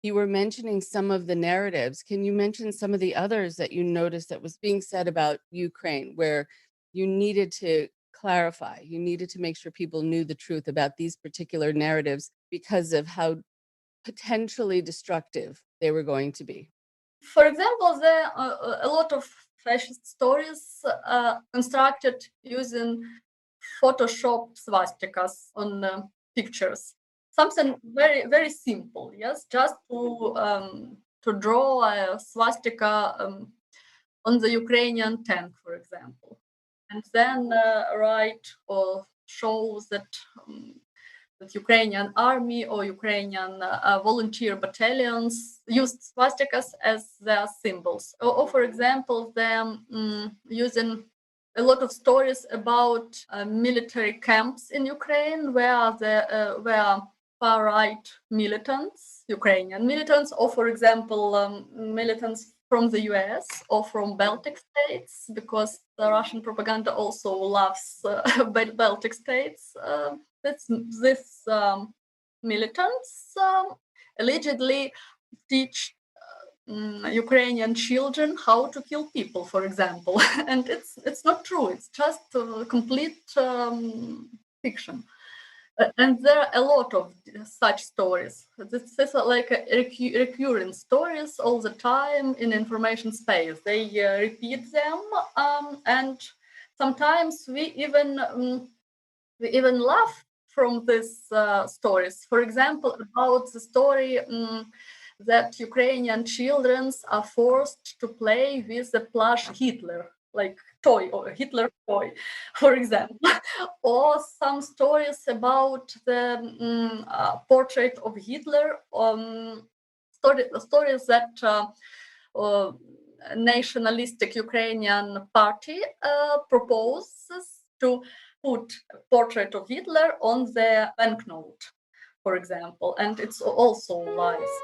You were mentioning some of the narratives. Can you mention some of the others that you noticed that was being said about Ukraine, where you needed to clarify, you needed to make sure people knew the truth about these particular narratives because of how potentially destructive they were going to be? For example, there are a lot of fascist stories constructed using Photoshop swastikas on pictures. Something very, very simple, yes, just to draw a swastika on the Ukrainian tank, for example, and then write or show that that Ukrainian army or Ukrainian volunteer battalions used swastikas as their symbols. Or for example, them using a lot of stories about military camps in Ukraine where far right militants, Ukrainian militants, or for example, militants from the US or from Baltic states, because the Russian propaganda also loves Baltic states. This militants allegedly teach Ukrainian children how to kill people, for example, and it's not true. It's just complete fiction. And there are a lot of such stories. This is like a recurring stories all the time in information space. They repeat them, and sometimes we even laugh from these stories. For example, about the story that Ukrainian children are forced to play with the plush Hitler, like toy or Hitler toy, for example, or some stories about the portrait of Hitler, stories that nationalistic Ukrainian party proposes to put portrait of Hitler on the banknote, for example, and it's also lies.